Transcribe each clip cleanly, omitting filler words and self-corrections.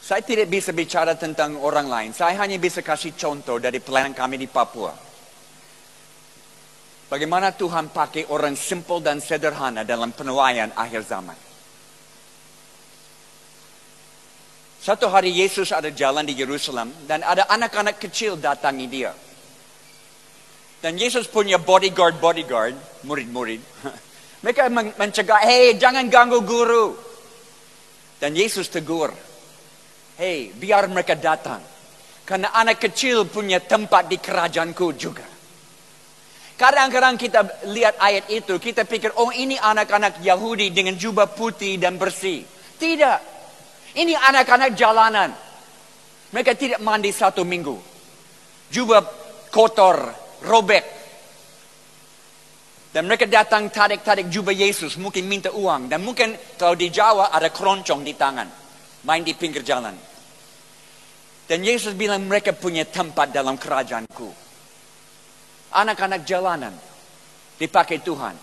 Saya tidak bisa bicara tentang orang lain. Saya hanya bisa kasih contoh dari pelayanan kami di Papua. Bagaimana Tuhan pakai orang simple dan sederhana dalam penuaian akhir zaman. Satu hari Yesus ada jalan di Yerusalem dan ada anak-anak kecil datangi dia. Dan Yesus punya bodyguard, murid-murid. Mereka mencegah, hey jangan ganggu guru. Dan Yesus tegur, hey biar mereka datang. Karena anak kecil punya tempat di kerajaanku juga. Kadang-kadang kita lihat ayat itu, kita pikir, oh ini anak-anak Yahudi dengan jubah putih dan bersih. Tidak, ini anak-anak jalanan. Mereka tidak mandi 1 minggu. Jubah kotor, robek. Dan mereka datang tarik-tarik jubah Yesus, mungkin minta uang. Dan mungkin kalau di Jawa ada keroncong di tangan, main di pinggir jalan. Dan Yesus bilang mereka punya tempat dalam kerajaanku. Anak-anak jalanan dipakai Tuhan.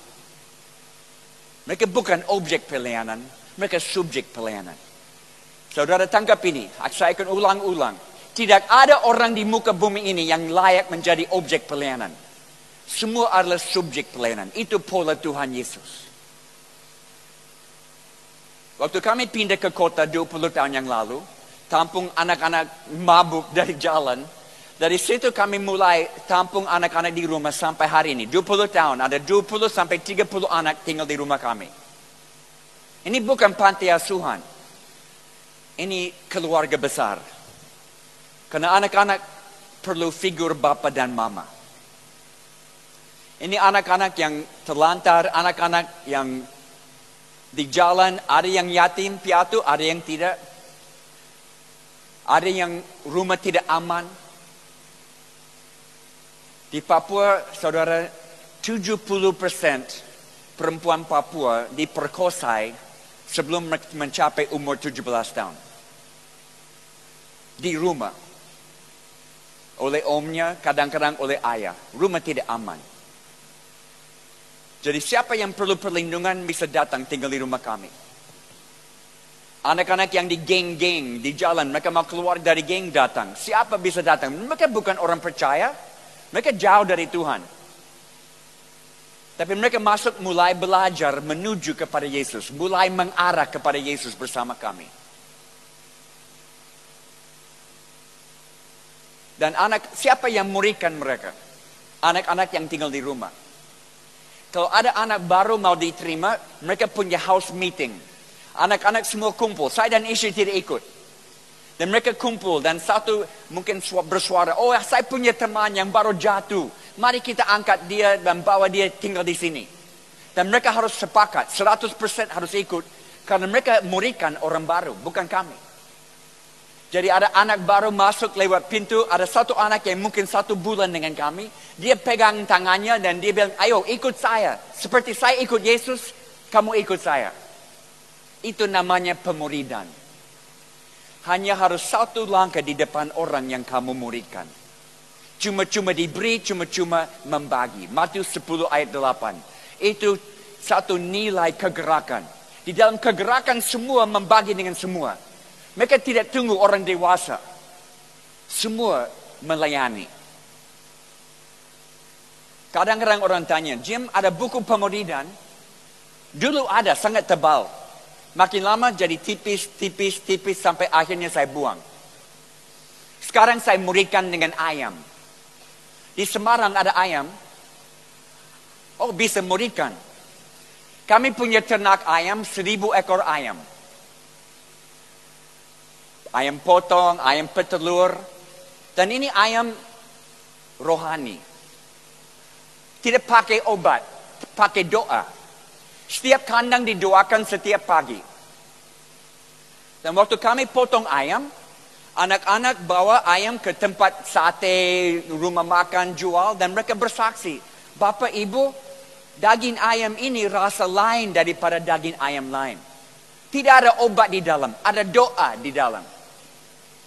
Mereka bukan objek pelayanan, mereka subjek pelayanan. Saudara tangkap ini, saya akan ulang-ulang. Tidak ada orang di muka bumi ini yang layak menjadi objek pelayanan. Semua adalah subjek pelayanan. Itu pola Tuhan Yesus. Waktu kami pindah ke kota 20 tahun yang lalu, tampung anak-anak mabuk dari jalan. Dari situ kami mulai tampung anak-anak di rumah sampai hari ini. 20 tahun, ada 20 sampai 30 anak tinggal di rumah kami. Ini bukan panti asuhan. Ini keluarga besar. Karena anak-anak perlu figur bapa dan mama. Ini anak-anak yang terlantar, anak-anak yang di jalan, ada yang yatim piatu, ada yang tidak. Ada yang rumah tidak aman. Di Papua, saudara, 70% perempuan Papua diperkosai sebelum mencapai umur 17 tahun. Di rumah. Oleh omnya, kadang-kadang oleh ayah. Rumah tidak aman. Jadi siapa yang perlu perlindungan bisa datang tinggal di rumah kami. Anak-anak yang di geng-geng, di jalan, mereka mau keluar dari geng datang. Siapa bisa datang? Mereka bukan orang percaya. Mereka jauh dari Tuhan. Tapi mereka masuk mulai belajar menuju kepada Yesus. Mulai mengarah kepada Yesus bersama kami. Dan siapa yang muridkan mereka? Anak-anak yang tinggal di rumah. Kalau ada anak baru mau diterima, mereka punya house meeting. Anak-anak semua kumpul. Saya dan istri tidak ikut. Dan mereka kumpul dan satu mungkin bersuara, oh saya punya teman yang baru jatuh. Mari kita angkat dia dan bawa dia tinggal di sini. Dan mereka harus sepakat, 100% harus ikut. Karena mereka muridkan orang baru, bukan kami. Jadi ada anak baru masuk lewat pintu, ada satu anak yang mungkin 1 bulan dengan kami. Dia pegang tangannya dan dia bilang, ayo ikut saya. Seperti saya ikut Yesus, kamu ikut saya. Itu namanya pemuridan. Hanya harus 1 langkah di depan orang yang kamu muridkan. Cuma-cuma diberi, cuma-cuma membagi. Matius 10 ayat 8. Itu satu nilai kegerakan. Di dalam kegerakan semua membagi dengan semua. Mereka tidak tunggu orang dewasa. Semua melayani. Kadang-kadang orang tanya, Jim ada buku pemuridan? Dulu ada, sangat tebal. Makin lama jadi tipis sampai akhirnya saya buang. Sekarang saya muridkan dengan ayam. Di Semarang ada ayam. Oh bisa muridkan. Kami punya ternak ayam, 1000 ekor ayam. Ayam potong, ayam petelur. Dan ini ayam rohani. Tidak pakai obat, pakai doa. Setiap kandang didoakan setiap pagi. Dan waktu kami potong ayam, anak-anak bawa ayam ke tempat sate, rumah makan, jual. Dan mereka bersaksi, Bapak Ibu, daging ayam ini rasa lain daripada daging ayam lain. Tidak ada obat di dalam, ada doa di dalam.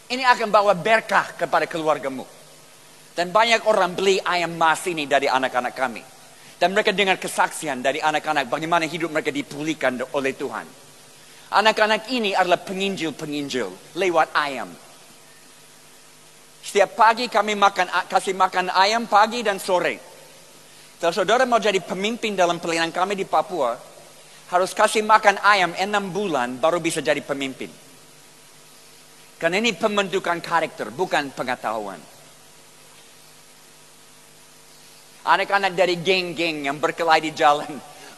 Ini akan bawa berkah kepada keluargamu. Dan banyak orang beli ayam mas ini dari anak-anak kami. Dan mereka dengar kesaksian dari anak-anak bagaimana hidup mereka dipulihkan oleh Tuhan. Anak-anak ini adalah penginjil-penginjil lewat ayam. Setiap pagi kami kasih makan ayam pagi dan sore. Kalau saudara mau jadi pemimpin dalam pelayanan kami di Papua, harus kasih makan ayam 6 bulan baru bisa jadi pemimpin. Karena ini pembentukan karakter, bukan pengetahuan. Anak-anak dari geng-geng yang berkelahi di jalan,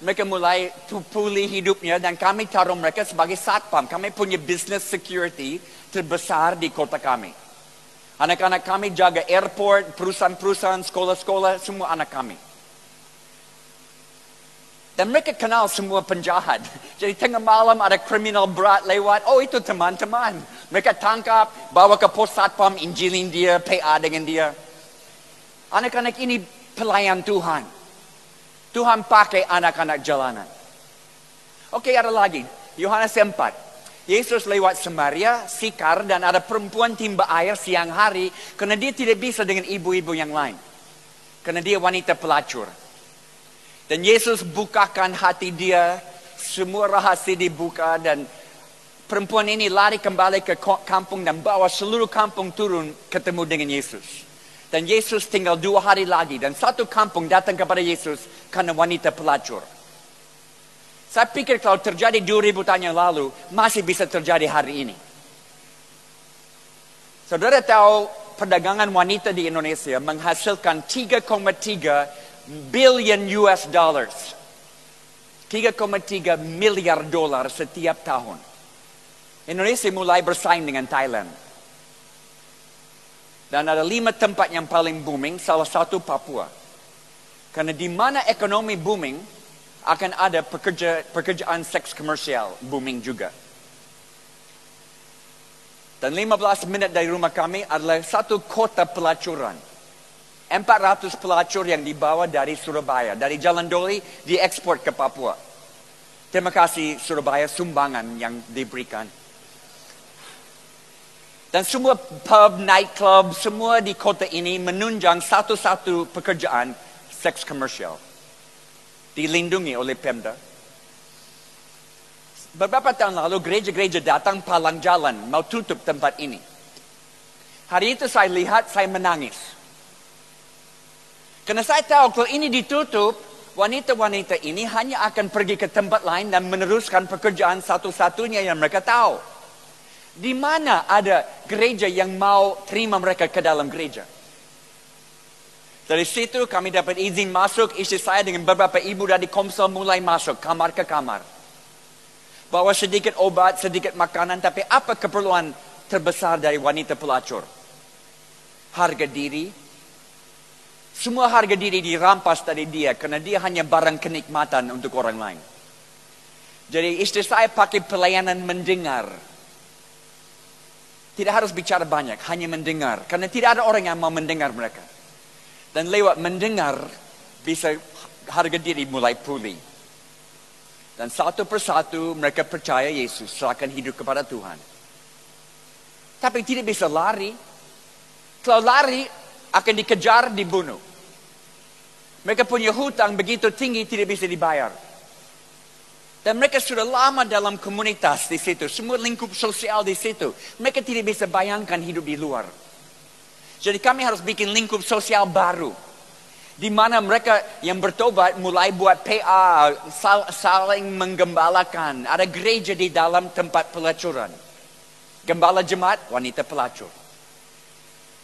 mereka mulai pulih hidupnya dan kami taruh mereka sebagai satpam. Kami punya business security terbesar di kota kami. Anak-anak kami jaga airport, perusahaan-perusahaan, sekolah-sekolah, semua anak kami. Dan mereka kenal semua penjahat. Jadi tengah malam ada kriminal berat lewat. Oh itu teman-teman. Mereka tangkap, bawa ke pos satpam, injilin dia, PA dengan dia. Anak-anak ini pelayan Tuhan. Tuhan pakai anak-anak jalanan. Oke, ada lagi. Yohanes 4. Yesus lewat Samaria, Sikar, dan ada perempuan timba air siang hari. Karena dia tidak bisa dengan ibu-ibu yang lain. Karena dia wanita pelacur. Dan Yesus bukakan hati dia, semua rahasia dibuka dan perempuan ini lari kembali ke kampung dan bawa seluruh kampung turun ketemu dengan Yesus. Dan Yesus tinggal 2 hari lagi dan satu kampung datang kepada Yesus karena wanita pelacur. Saya pikir kalau terjadi 2000 tahun yang lalu, masih bisa terjadi hari ini. Saudara tahu perdagangan wanita di Indonesia menghasilkan 3,3 billion US dollars. 3,3 miliar dolar setiap tahun. Indonesia mulai bersaing dengan Thailand. Dan ada 5 tempat yang paling booming, salah satu Papua. Karena di mana ekonomi booming, akan ada pekerjaan seks komersial booming juga. Dan 15 menit dari rumah kami adalah satu kota pelacuran. 400 pelacur yang dibawa dari Surabaya. Dari Jalan Doli diekspor ke Papua. Terima kasih Surabaya sumbangan yang diberikan. Dan semua pub, nightclub, semua di kota ini menunjang satu-satu pekerjaan seks komersial. Dilindungi oleh Pemda. Beberapa tahun lalu gereja-gereja datang palang jalan mau tutup tempat ini. Hari itu saya lihat, saya menangis. Karena saya tahu kalau ini ditutup, wanita-wanita ini hanya akan pergi ke tempat lain dan meneruskan pekerjaan satu-satunya yang mereka tahu. Di mana ada gereja yang mau terima mereka ke dalam gereja? Dari situ kami dapat izin masuk, istri saya dengan beberapa ibu dari Komsel mulai masuk kamar ke kamar. Bawa sedikit obat, sedikit makanan, tapi apa keperluan terbesar dari wanita pelacur? Harga diri. Semua harga diri dirampas dari dia karena dia hanya barang kenikmatan untuk orang lain. Jadi istri saya pakai pelayanan mendengar. Tidak harus bicara banyak, hanya mendengar. Karena tidak ada orang yang mau mendengar mereka. Dan lewat mendengar, bisa harga diri mulai pulih. Dan satu persatu mereka percaya Yesus, serahkan hidup kepada Tuhan. Tapi tidak bisa lari. Kalau lari, akan dikejar, dibunuh. Mereka punya hutang begitu tinggi tidak bisa dibayar. Dan mereka sudah lama dalam komunitas di situ. Semua lingkup sosial di situ. Mereka tidak bisa bayangkan hidup di luar. Jadi kami harus bikin lingkup sosial baru. Di mana mereka yang bertobat mulai buat PA, saling menggembalakan. Ada gereja di dalam tempat pelacuran. Gembala jemaat, wanita pelacur.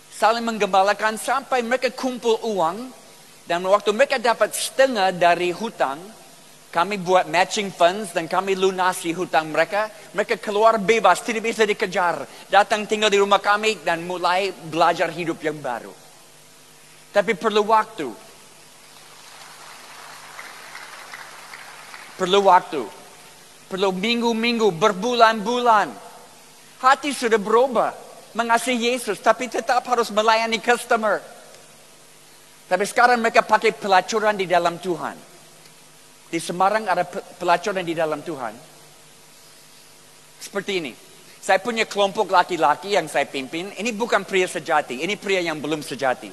Saling menggembalakan sampai mereka kumpul uang. Dan waktu mereka dapat setengah dari hutang, kami buat matching funds dan kami lunasi hutang mereka. Mereka keluar bebas, tidak bisa dikejar. Datang tinggal di rumah kami dan mulai belajar hidup yang baru. Tapi perlu waktu. Perlu waktu. Perlu minggu-minggu, berbulan-bulan. Hati sudah berubah. Mengasihi Yesus, tapi tetap harus melayani customer. Tapi sekarang mereka pakai pelacuran di dalam Tuhan. Di Semarang ada pelacuran di dalam Tuhan. Seperti ini. Saya punya kelompok laki-laki yang saya pimpin. Ini bukan pria sejati, ini pria yang belum sejati.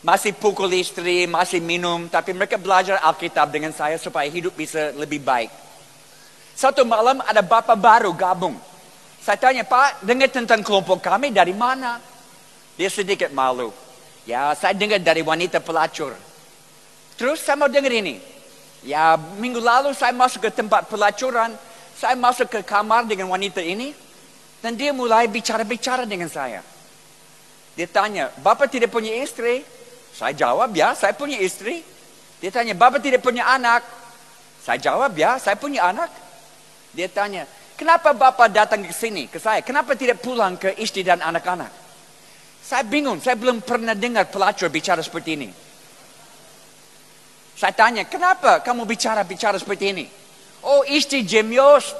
Masih pukul istri, masih minum, tapi mereka belajar Alkitab dengan saya supaya hidup bisa lebih baik. Satu malam ada bapak baru gabung. Saya tanya, Pak, dengar tentang kelompok kami dari mana? Dia sedikit malu. Ya, saya dengar dari wanita pelacur. Terus saya mau dengar ini. Ya, minggu lalu saya masuk ke tempat pelacuran. Saya masuk ke kamar dengan wanita ini. Dan dia mulai bicara-bicara dengan saya. Dia tanya, Bapak tidak punya istri? Saya jawab, ya, saya punya istri. Dia tanya, Bapak tidak punya anak? Saya jawab, ya, saya punya anak. Dia tanya, kenapa Bapak datang ke sini, ke saya? Kenapa tidak pulang ke istri dan anak-anak? Saya bingung, saya belum pernah dengar pelacur bicara seperti ini. Saya tanya, kenapa kamu bicara seperti ini? Oh, istri Jim Yost,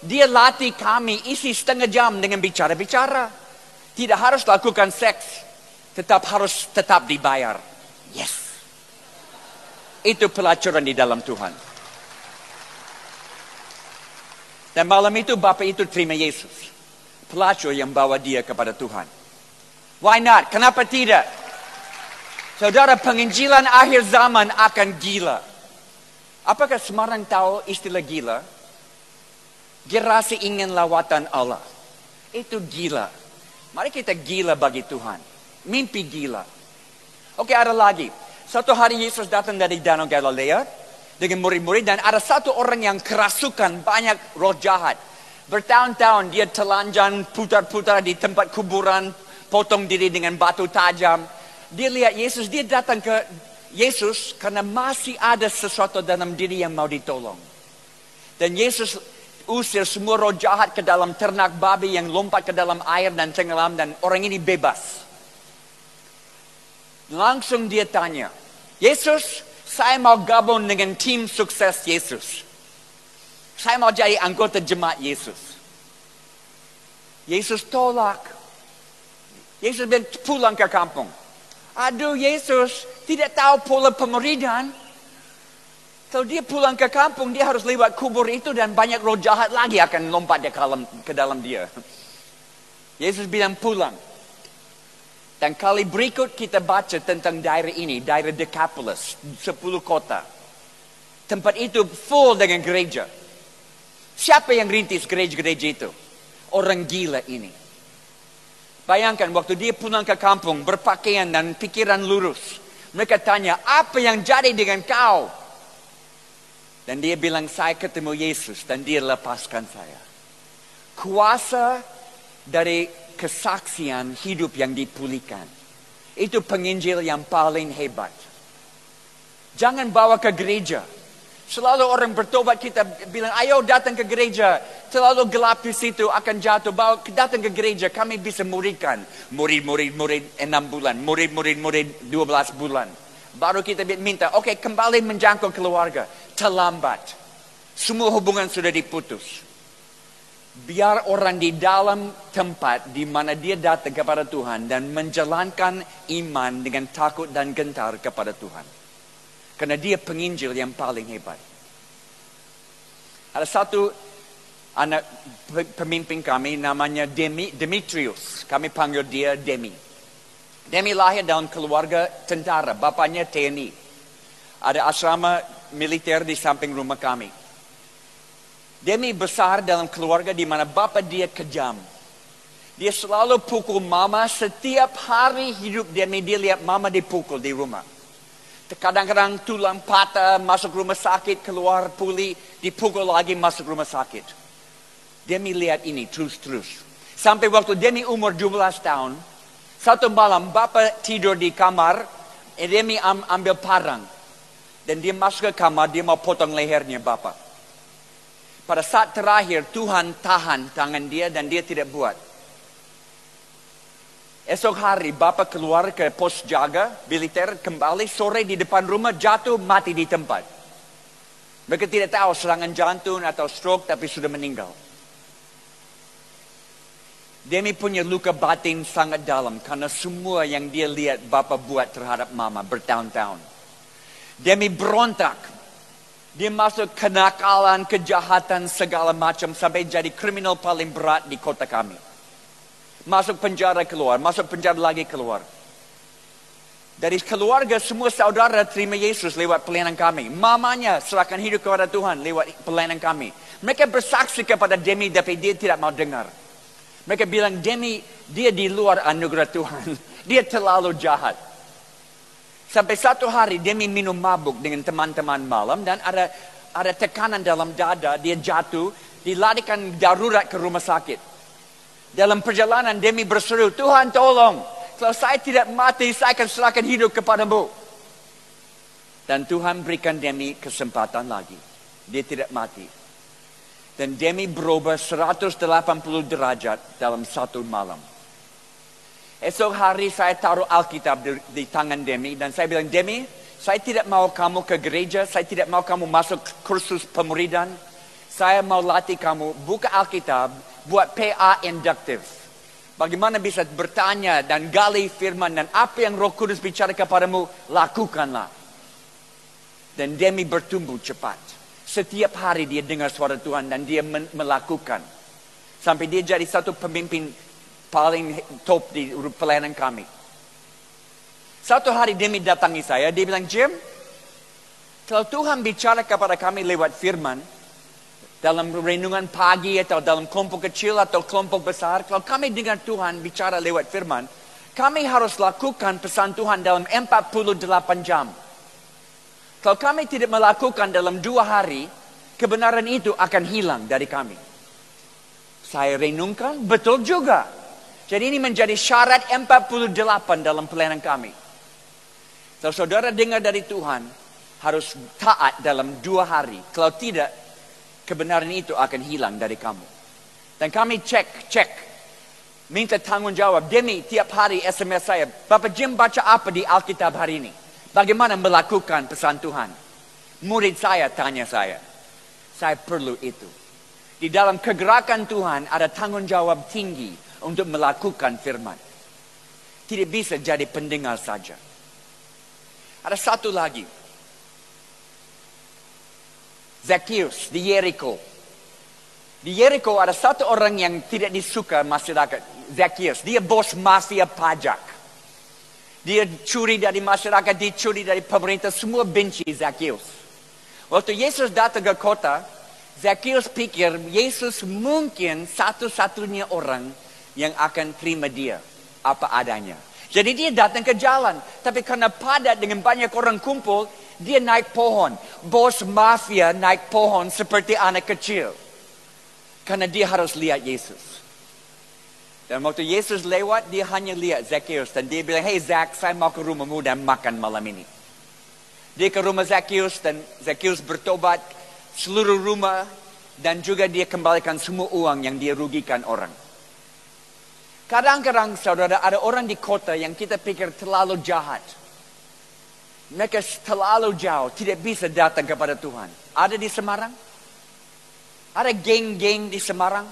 dia latih kami isi setengah jam dengan bicara-bicara. Tidak harus lakukan seks, harus tetap dibayar. Yes. Itu pelacuran di dalam Tuhan. Dan malam itu Bapak itu terima Yesus. Pelacur yang bawa dia kepada Tuhan. Why not? Kenapa tidak? Saudara, penginjilan akhir zaman akan gila. Apakah Semarang tahu istilah gila? Gerasi ingin lawatan Allah. Itu gila. Mari kita gila bagi Tuhan. Mimpi gila. Oke, ada lagi. Satu hari Yesus datang dari Danau Galilea dengan murid-murid, dan ada satu orang yang kerasukan banyak roh jahat. Bertahun-tahun dia telanjang, putar-putar di tempat kuburan, potong diri dengan batu tajam. Dia lihat Yesus, dia datang ke Yesus karena masih ada sesuatu dalam diri yang mau ditolong. Dan Yesus usir semua roh jahat ke dalam ternak babi yang lompat ke dalam air dan tenggelam, dan orang ini bebas. Langsung dia tanya, Yesus, saya mau gabung dengan tim sukses Yesus. Saya mau jadi anggota jemaat Yesus. Yesus tolak. Yesus bilang pulang ke kampung. Aduh, Yesus tidak tahu pola pemuridan. Kalau dia pulang ke kampung, dia harus lewat kubur itu dan banyak roh jahat lagi akan lompat ke dalam dia. Yesus bilang pulang. Dan kali berikut kita baca tentang daerah ini, daerah Decapolis, 10 kota. Tempat itu full dengan gereja. Siapa yang rintis gereja-gereja itu? Orang gila ini. Bayangkan waktu dia pulang ke kampung, berpakaian dan pikiran lurus. Mereka tanya, apa yang jadi dengan kau? Dan dia bilang, saya ketemu Yesus dan dia lepaskan saya. Kuasa dari kesaksian hidup yang dipulihkan. Itu penginjil yang paling hebat. Jangan bawa ke gereja. Selalu orang bertobat kita bilang, ayo datang ke gereja. Terlalu gelap di situ akan jatuh. Datang ke gereja, kami bisa muridkan. Murid 6 bulan. Murid 12 bulan. Baru kita minta, oke, kembali menjangkau keluarga. Terlambat. Semua hubungan sudah diputus. Biar orang di dalam tempat di mana dia datang kepada Tuhan dan menjalankan iman dengan takut dan gentar kepada Tuhan. Karena dia penginjil yang paling hebat. Ada satu anak pemimpin kami namanya Demetrius. Kami panggil dia Demi. Demi lahir dalam keluarga tentara. Bapaknya TNI. Ada asrama militer di samping rumah kami. Demi besar dalam keluarga di mana bapak dia kejam. Dia selalu pukul mama. Setiap hari hidup Demi, dia lihat mama dipukul di rumah. Kadang-kadang tulang patah, masuk rumah sakit, keluar pulih, dipukul lagi, masuk rumah sakit. Demi lihat ini terus-terus. Sampai waktu Demi umur 12 tahun, satu malam bapak tidur di kamar, Demi ambil parang. Dan dia masuk ke kamar, dia mau potong lehernya bapak. Pada saat terakhir, Tuhan tahan tangan dia dan dia tidak buat. Esok hari, bapak keluar ke pos jaga militer, kembali sore di depan rumah, jatuh, mati di tempat. Mereka tidak tahu serangan jantung atau stroke, tapi sudah meninggal. Demi punya luka batin sangat dalam, karena semua yang dia lihat bapak buat terhadap mama bertahun-tahun. Demi berontak. Dia masuk kenakalan, kejahatan, segala macam. Sampai jadi kriminal paling berat di kota kami. Masuk penjara keluar. Masuk penjara lagi keluar. Dari keluarga semua saudara terima Yesus lewat pelayanan kami. Mamanya serahkan hidup kepada Tuhan lewat pelayanan kami. Mereka bersaksi kepada Demi tapi dia tidak mau dengar. Mereka bilang Demi dia di luar anugerah Tuhan. Dia terlalu jahat. Sampai satu hari Demi minum mabuk dengan teman-teman malam dan ada tekanan dalam dada, dia jatuh, dilarikan darurat ke rumah sakit. Dalam perjalanan Demi berseru, Tuhan tolong. Kalau saya tidak mati, saya akan serahkan hidup kepadamu. Dan Tuhan berikan Demi kesempatan lagi. Dia tidak mati. Dan Demi berubah 180 derajat dalam satu malam. Esok hari saya taruh Alkitab di tangan Demi. Dan saya bilang, Demi, saya tidak mau kamu ke gereja. Saya tidak mau kamu masuk kursus pemuridan. Saya mau latih kamu buka Alkitab, buat PA induktif. Bagaimana bisa bertanya dan gali firman dan apa yang Roh Kudus bicara kepadamu, lakukanlah. Dan Demi bertumbuh cepat. Setiap hari dia dengar suara Tuhan dan dia melakukan. Sampai dia jadi satu pemimpin paling top di pelayanan kami. Satu hari Demi datangi saya, dia bilang, Jim, kalau Tuhan bicara kepada kami lewat firman, dalam renungan pagi atau dalam kelompok kecil atau kelompok besar, kalau kami dengar Tuhan bicara lewat firman, kami harus lakukan pesan Tuhan dalam 48 jam. Kalau kami tidak melakukan dalam 2 hari, kebenaran itu akan hilang dari kami. Saya renungkan, betul juga. Jadi ini menjadi syarat 48 dalam pelayanan kami. Kalau saudara dengar dari Tuhan, harus taat dalam 2 hari. Kalau tidak, kebenaran itu akan hilang dari kamu. Dan kami cek. Minta tanggung jawab. Demi tiap hari SMS saya. Bapak Jim baca apa di Alkitab hari ini? Bagaimana melakukan pesan Tuhan? Murid saya tanya saya. Saya perlu itu. Di dalam kegerakan Tuhan ada tanggung jawab tinggi untuk melakukan firman. Tidak bisa jadi pendengar saja. Ada satu lagi. Zacchaeus di Jericho. Di Jericho ada satu orang yang tidak disuka masyarakat. Zacchaeus, dia bos mafia pajak. Dia curi dari masyarakat, dia curi dari pemerintah, semua benci Zacchaeus. Waktu Yesus datang ke kota, Zacchaeus pikir Yesus mungkin satu-satunya orang yang akan terima dia apa adanya. Jadi dia datang ke jalan, tapi karena padat dengan banyak orang kumpul, dia naik pohon. Bos mafia naik pohon seperti anak kecil. Karena dia harus lihat Yesus. Dan waktu Yesus lewat, dia hanya lihat Zacchaeus. Dan dia bilang, hey Zac, saya mau ke rumahmu dan makan malam ini. Dia ke rumah Zacchaeus dan Zacchaeus bertobat seluruh rumah. Dan juga dia kembalikan semua uang yang dia rugikan orang. Kadang-kadang saudara, ada orang di kota yang kita pikir terlalu jahat. Mereka terlalu jauh, tidak bisa datang kepada Tuhan. Ada di Semarang? Ada geng-geng di Semarang?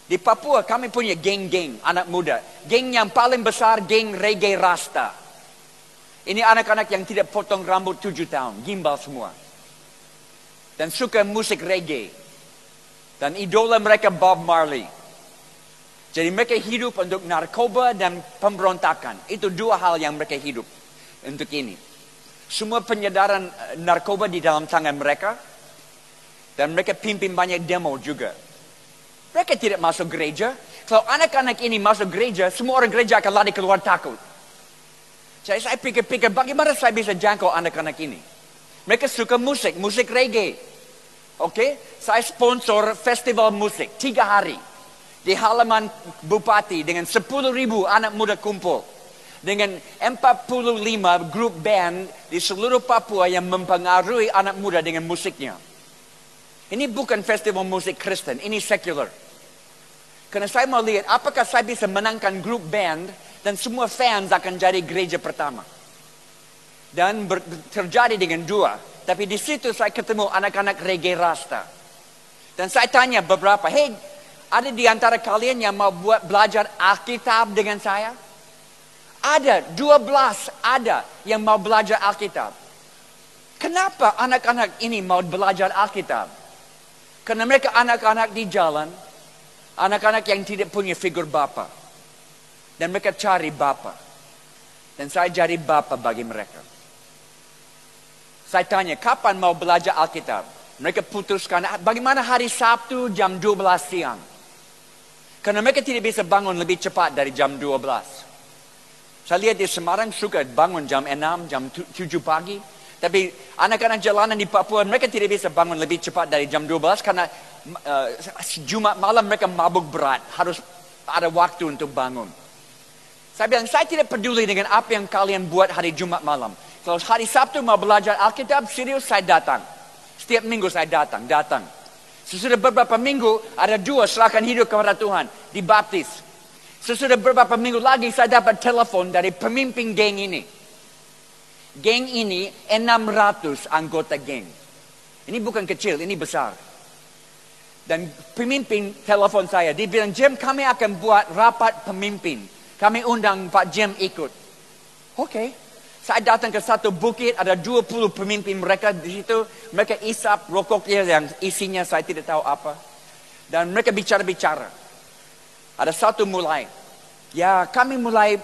Di Papua kami punya geng-geng anak muda. Geng yang paling besar, geng reggae rasta. Ini anak-anak yang tidak potong rambut 7 tahun, gimbal semua. Dan suka musik reggae. Dan idola mereka Bob Marley. Jadi mereka hidup untuk narkoba dan pemberontakan. Itu 2 hal yang mereka hidup untuk ini. Semua penyedaran narkoba di dalam tangan mereka. Dan mereka pimpin banyak demo juga. Mereka tidak masuk gereja. Kalau anak-anak ini masuk gereja, semua orang gereja akan lari keluar takut. Jadi saya pikir-pikir bagaimana saya bisa jangkau anak-anak ini. Mereka suka musik reggae. Oke, saya sponsor festival musik 3 hari. Di halaman bupati dengan 10.000 anak muda kumpul. Dengan 45 grup band di seluruh Papua yang mempengaruhi anak muda dengan musiknya. Ini bukan festival musik Kristen, ini sekular. Karena saya mau lihat apakah saya bisa menangkan grup band dan semua fans akan jadi gereja pertama. Dan terjadi dengan 2. Tapi di situ saya ketemu anak-anak reggae rasta. Dan saya tanya beberapa, hey, ada di antara kalian yang mau belajar Alkitab dengan saya? Ada, 12 ada yang mau belajar Alkitab. Kenapa anak-anak ini mau belajar Alkitab? Karena mereka anak-anak di jalan, anak-anak yang tidak punya figur bapa. Dan mereka cari bapa. Dan saya jadi bapa bagi mereka. Saya tanya, kapan mau belajar Alkitab? Mereka putuskan, bagaimana hari Sabtu jam 12 siang? Karena mereka tidak bisa bangun lebih cepat dari jam 12. Saya lihat di Semarang suka bangun jam 6, jam 7 pagi. Tapi anak-anak jalanan di Papua, mereka tidak bisa bangun lebih cepat dari jam 12 karena Jumat malam mereka mabuk berat. Harus ada waktu untuk bangun. Saya bilang, saya tidak peduli dengan apa yang kalian buat hari Jumat malam. Kalau hari Sabtu mau belajar Alkitab, serius saya datang. Setiap minggu saya datang. Sesudah beberapa minggu, ada 2 serahkan hidup kepada Tuhan. Dibaptis. Sesudah beberapa minggu lagi, saya dapat telepon dari pemimpin geng ini. Geng ini 600 anggota geng. Ini bukan kecil, ini besar. Dan pemimpin telepon saya, dia bilang, Jim, kami akan buat rapat pemimpin. Kami undang Pak Jim ikut. Oke. Saya datang ke satu bukit, ada 20 pemimpin mereka di situ. Mereka isap rokoknya yang isinya saya tidak tahu apa. Dan mereka bicara-bicara. Ada satu mulai. Ya, kami mulai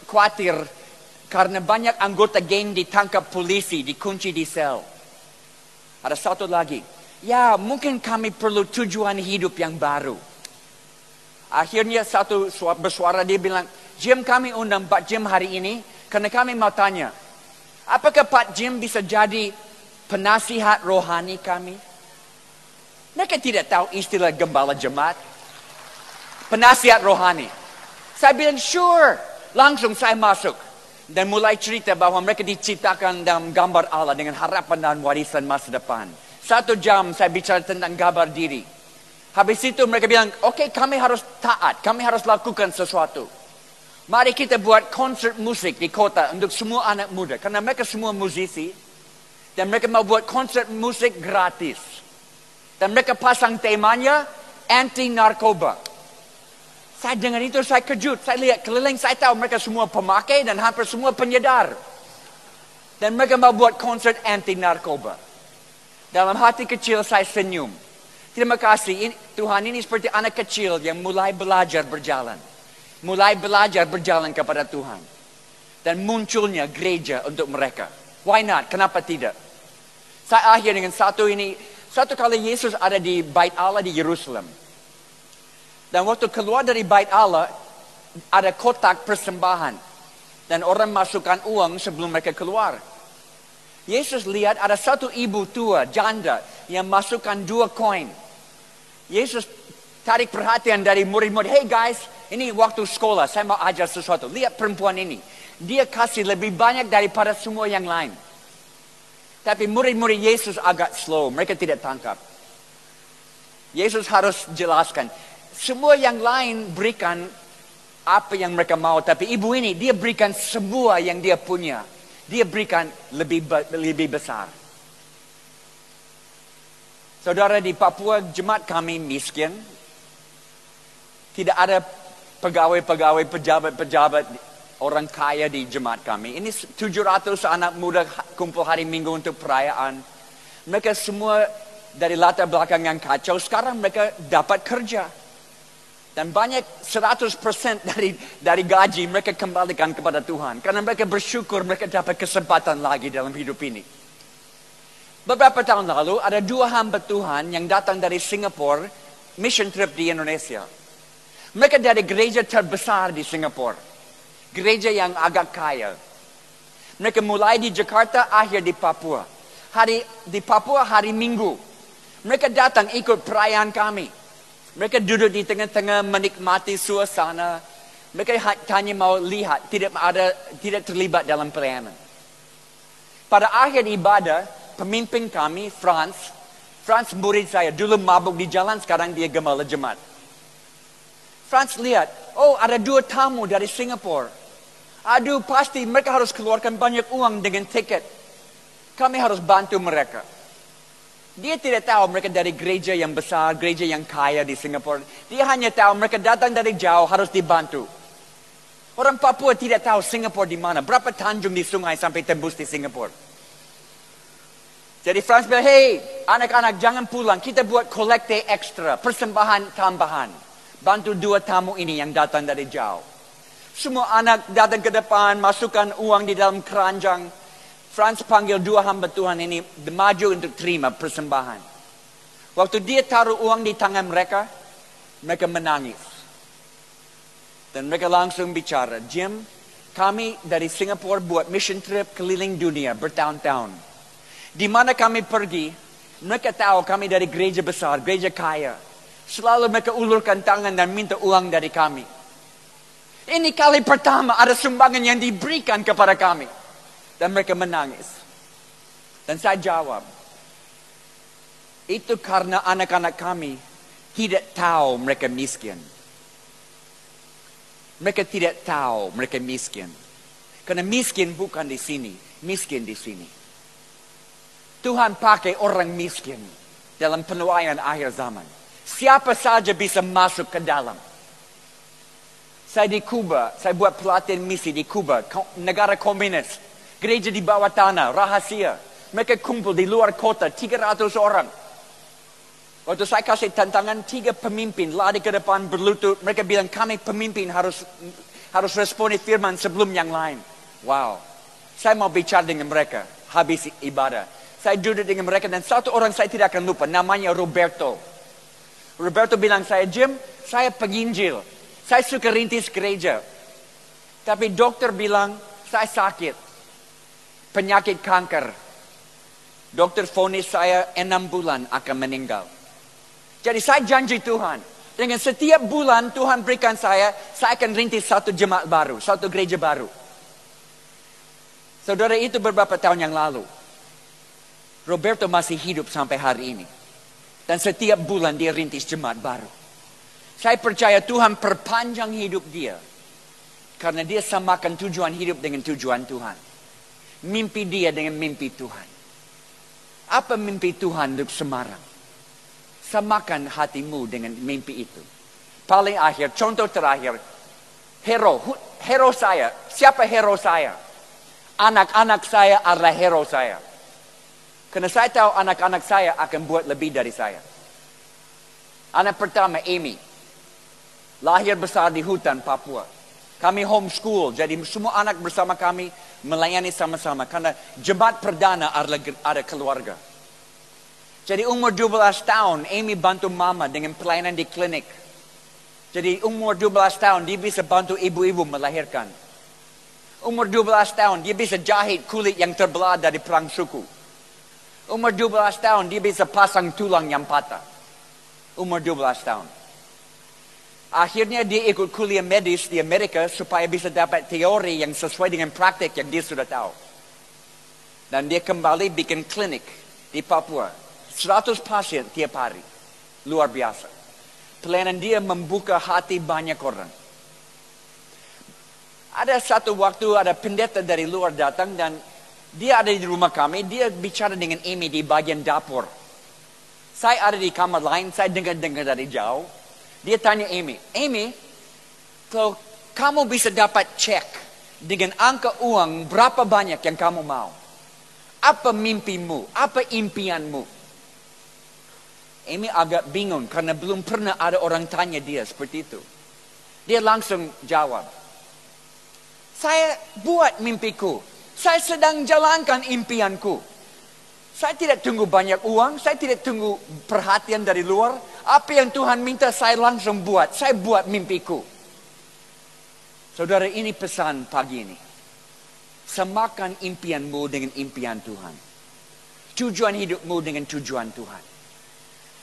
khawatir karena banyak anggota geng ditangkap polisi, dikunci di sel. Ada satu lagi. Ya, mungkin kami perlu tujuan hidup yang baru. Akhirnya satu bersuara, dia bilang, Jim, kami undang Pak Jim hari ini karena kami mau tanya, apakah Pak Jim bisa jadi penasihat rohani kami? Mereka tidak tahu istilah gembala jemaat. Penasihat rohani. Saya bilang, sure. Langsung saya masuk. Dan mulai cerita bahwa mereka diciptakan dalam gambar Allah dengan harapan dan warisan masa depan. 1 jam saya bicara tentang gambar diri. Habis itu mereka bilang, oke, kami harus taat. Kami harus lakukan sesuatu. Mari kita buat konser musik di kota untuk semua anak muda. Karena mereka semua musisi. Dan mereka mau buat konser musik gratis. Dan mereka pasang temanya anti-narkoba. Saya dengar itu, saya kejut. Saya lihat keliling, saya tahu mereka semua pemakai dan hampir semua penyedar. Dan mereka mau buat konser anti-narkoba. Dalam hati kecil saya senyum. Terima kasih, Tuhan ini seperti anak kecil yang mulai belajar berjalan. Mulai belajar berjalan kepada Tuhan. Dan munculnya gereja untuk mereka. Why not? Kenapa tidak? Saya akhir dengan satu kali Yesus ada di Bait Allah di Yerusalem. Dan waktu keluar dari Bait Allah, ada kotak persembahan. Dan orang masukkan uang sebelum mereka keluar. Yesus lihat ada satu ibu tua, janda, yang masukkan 2 koin. Yesus tarik perhatian dari murid-murid. Hey guys, ini waktu sekolah, saya mau ajar sesuatu. Lihat perempuan ini. Dia kasih lebih banyak daripada semua yang lain. Tapi murid-murid Yesus agak slow, mereka tidak tangkap. Yesus harus jelaskan. Semua yang lain berikan apa yang mereka mau. Tapi ibu ini, dia berikan semua yang dia punya. Dia berikan lebih besar. Saudara, di Papua, jemaat kami miskin. Tidak ada pegawai-pegawai, pejabat-pejabat, orang kaya di jemaat kami. Ini 700 anak muda kumpul hari Minggu untuk perayaan. Mereka semua dari latar belakang yang kacau. Sekarang mereka dapat kerja. Dan banyak 100% dari gaji mereka kembalikan kepada Tuhan. Karena mereka bersyukur mereka dapat kesempatan lagi dalam hidup ini. Beberapa tahun lalu ada 2 hamba Tuhan yang datang dari Singapura, mission trip di Indonesia. Mereka dari gereja terbesar di Singapura. Gereja yang agak kaya. Mereka mulai di Jakarta, akhir di Papua. Di Papua hari Minggu. Mereka datang ikut perayaan kami. Mereka duduk di tengah-tengah menikmati suasana. Mereka hanya mau lihat, tidak terlibat dalam pelayanan. Pada akhir ibadah, pemimpin kami, Franz murid saya, dulu mabuk di jalan, sekarang dia gembala jemaat. Franz lihat, oh ada 2 tamu dari Singapura. Aduh, pasti mereka harus keluarkan banyak uang dengan tiket. Kami harus bantu mereka. Dia tidak tahu mereka dari gereja yang besar, gereja yang kaya di Singapura. Dia hanya tahu mereka datang dari jauh harus dibantu. Orang Papua tidak tahu Singapura di mana. Berapa tanjung di sungai sampai tembus di Singapura. Jadi Franz bilang, hey anak-anak jangan pulang. Kita buat kolekte ekstra, persembahan tambahan. Bantu 2 tamu ini yang datang dari jauh. Semua anak datang ke depan, masukkan uang di dalam keranjang. Franz panggil 2 hamba Tuhan ini maju untuk terima persembahan. Waktu dia taruh uang di tangan mereka menangis. Dan mereka langsung bicara, Jim, kami dari Singapura buat mission trip keliling dunia bertahun-tahun. Di mana kami pergi, mereka tahu kami dari gereja besar, gereja kaya. Selalu mereka ulurkan tangan dan minta uang dari kami. Ini kali pertama ada sumbangan yang diberikan kepada kami. Dan mereka menangis. Dan saya jawab, itu karena anak-anak kami tidak tahu mereka miskin. Mereka tidak tahu mereka miskin. Karena miskin bukan di sini, miskin di sini. Tuhan pakai orang miskin dalam penuaian akhir zaman. Siapa saja bisa masuk ke dalam. Saya di Kuba, saya buat pelatihan misi di Kuba, negara komunis. Gereja di bawah tanah, rahasia. Mereka kumpul di luar kota, 300 orang. Waktu saya kasih tantangan 3 pemimpin lari ke depan berlutut. Mereka bilang kami pemimpin harus responi firman sebelum yang lain. Wow. Saya mau bicara dengan mereka habis ibadah. Saya duduk dengan mereka dan satu orang saya tidak akan lupa. Namanya Roberto. Roberto bilang saya, Jim, saya penginjil. Saya suka rintis gereja. Tapi dokter bilang saya sakit. Penyakit kanker. Dokter vonis saya 6 bulan akan meninggal. Jadi saya janji Tuhan, dengan setiap bulan Tuhan berikan saya akan rintis satu jemaat baru, satu gereja baru. Saudara, itu beberapa tahun yang lalu. Roberto masih hidup sampai hari ini. Dan setiap bulan dia rintis jemaat baru. Saya percaya Tuhan perpanjang hidup dia. Karena dia samakan tujuan hidup dengan tujuan Tuhan. Mimpi dia dengan mimpi Tuhan. Apa mimpi Tuhan untuk Semarang? Samakan hatimu dengan mimpi itu. Paling akhir, contoh terakhir. Hero saya. Siapa hero saya? Anak-anak saya adalah hero saya. Karena saya tahu anak-anak saya akan buat lebih dari saya. Anak pertama, Amy. Lahir besar di hutan Papua. Kami homeschool, jadi semua anak bersama kami melayani sama-sama. Karena jemaat perdana ada keluarga. Jadi umur 12 tahun, Amy bantu mama dengan pelayanan di klinik. Jadi umur 12 tahun, dia bisa bantu ibu-ibu melahirkan. Umur 12 tahun, dia bisa jahit kulit yang terbelah dari perang suku. Umur 12 tahun, dia bisa pasang tulang yang patah. Umur 12 tahun. Akhirnya dia ikut kuliah medis di Amerika supaya bisa dapat teori yang sesuai dengan praktik yang dia sudah tahu. Dan dia kembali bikin klinik di Papua. 100 pasien tiap hari. Luar biasa. Pelayanan dia membuka hati banyak orang. Ada satu waktu ada pendeta dari luar datang dan dia ada di rumah kami. Dia bicara dengan Amy di bagian dapur. Saya ada di kamar lain. Saya dengar-dengar dari jauh. Dia tanya Amy, kalau kamu bisa dapat cek dengan angka uang berapa banyak yang kamu mau? Apa mimpimu? Apa impianmu? Amy agak bingung karena belum pernah ada orang tanya dia seperti itu. Dia langsung jawab, saya buat mimpiku. Saya sedang jalankan impianku. Saya tidak tunggu banyak uang. Saya tidak tunggu perhatian dari luar. Apa yang Tuhan minta saya langsung buat. Saya buat mimpiku. Saudara, ini pesan pagi ini. Samakan impianmu dengan impian Tuhan. Tujuan hidupmu dengan tujuan Tuhan.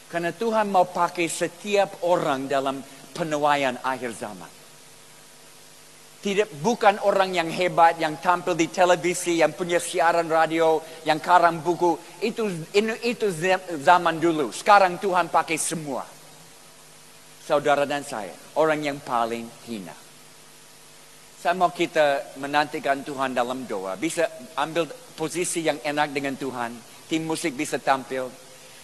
Karena Tuhan mau pakai setiap orang dalam penuaian akhir zaman. Bukan orang yang hebat, yang tampil di televisi, yang punya siaran radio, yang karang buku. Itu zaman dulu. Sekarang Tuhan pakai semua. Saudara dan saya, orang yang paling hina. Saya mau kita menantikan Tuhan dalam doa. Bisa ambil posisi yang enak dengan Tuhan. Tim musik bisa tampil.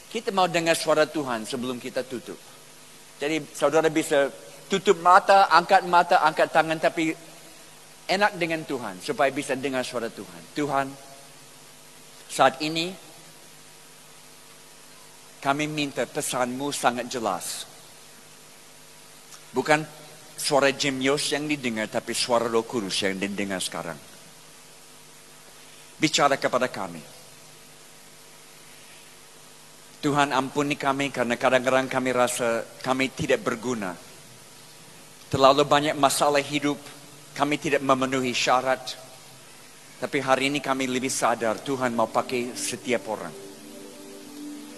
Kita mau dengar suara Tuhan sebelum kita tutup. Jadi saudara bisa tutup mata, angkat tangan, tapi enak dengan Tuhan supaya bisa dengar suara Tuhan. Tuhan, saat ini kami minta pesan-Mu sangat jelas. Bukan suara Jim Yos yang didengar, tapi suara Roh Kudus yang didengar sekarang. Bicara kepada kami. Tuhan ampuni kami karena kadang-kadang kami rasa kami tidak berguna. Terlalu banyak masalah hidup, kami tidak memenuhi syarat. Tapi hari ini kami lebih sadar Tuhan mau pakai setiap orang.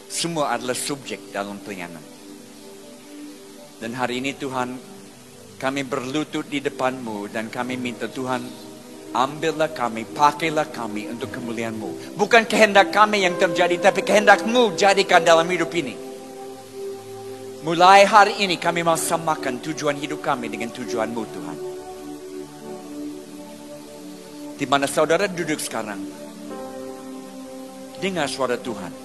Semua adalah subjek dalam pelayanan. Dan hari ini Tuhan, kami berlutut di depan-Mu dan kami minta Tuhan, ambillah kami, pakailah kami untuk kemuliaan-Mu. Bukan kehendak kami yang terjadi, tapi kehendak-Mu jadikan dalam hidup ini. Mulai hari ini kami mau samakan tujuan hidup kami dengan tujuan-Mu Tuhan. Di mana saudara duduk sekarang, dengar suara Tuhan.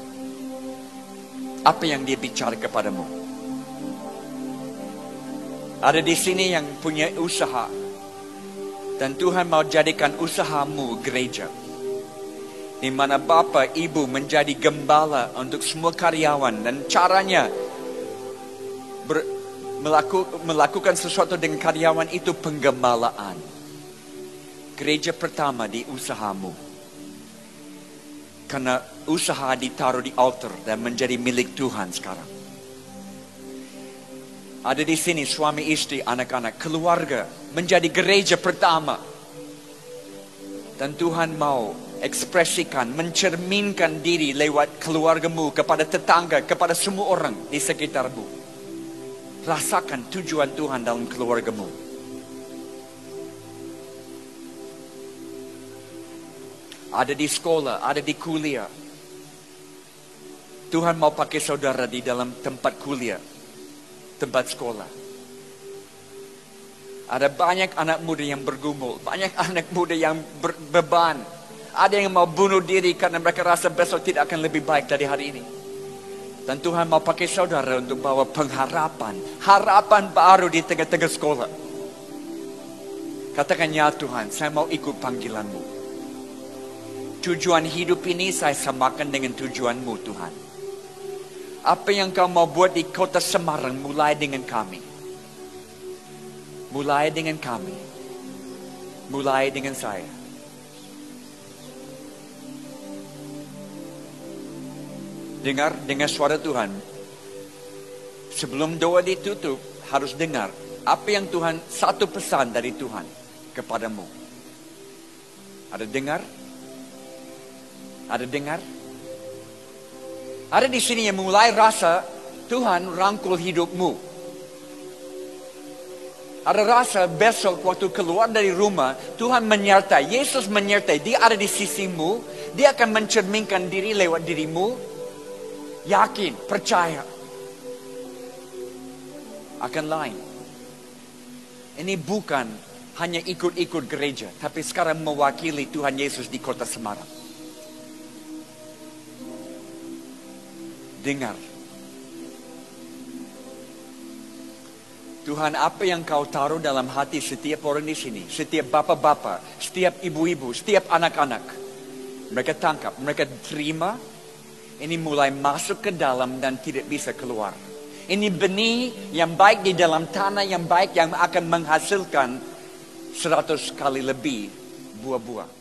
Apa yang Dia bicara kepadamu? Ada di sini yang punya usaha, dan Tuhan mau jadikan usahamu gereja. Di mana Bapak, Ibu menjadi gembala untuk semua karyawan, dan caranya melakukan sesuatu dengan karyawan itu penggembalaan. Gereja pertama di usahamu. Karena usaha ditaruh di altar dan menjadi milik Tuhan sekarang. Ada di sini suami istri, anak-anak, keluarga menjadi gereja pertama. Dan Tuhan mau ekspresikan, mencerminkan diri lewat keluargamu kepada tetangga, kepada semua orang di sekitarmu. Rasakan tujuan Tuhan dalam keluargamu. Ada di sekolah, ada di kuliah. Tuhan mau pakai saudara di dalam tempat kuliah, tempat sekolah. Ada banyak anak muda yang bergumul, banyak anak muda yang berbeban. Ada yang mau bunuh diri karena mereka rasa besok tidak akan lebih baik dari hari ini. Dan Tuhan mau pakai saudara untuk bawa pengharapan, harapan baru di tengah-tengah sekolah. Katakan, ya Tuhan, saya mau ikut panggilan-Mu. Tujuan hidup ini saya samakan dengan tujuan-Mu Tuhan. Apa yang Kau mau buat di kota Semarang mulai dengan kami. Mulai dengan kami. Mulai dengan saya. Dengar suara Tuhan. Sebelum doa ditutup, harus dengar apa yang Tuhan, satu pesan dari Tuhan kepadamu. Ada dengar? Ada dengar? Ada di sini yang mulai rasa Tuhan rangkul hidupmu. Ada rasa besok waktu keluar dari rumah, Tuhan menyertai, Yesus menyertai, Dia ada di sisimu, Dia akan mencerminkan diri lewat dirimu. Yakin, percaya. Akan lain. Ini bukan hanya ikut-ikut gereja, tapi sekarang mewakili Tuhan Yesus di kota Semarang. Dengar. Tuhan, apa yang Kau taruh dalam hati setiap orang di sini, setiap bapak-bapak, setiap ibu-ibu, setiap anak-anak, mereka tangkap, mereka terima, ini mulai masuk ke dalam dan tidak bisa keluar. Ini benih yang baik di dalam tanah yang baik yang akan menghasilkan 100 kali lebih buah-buah.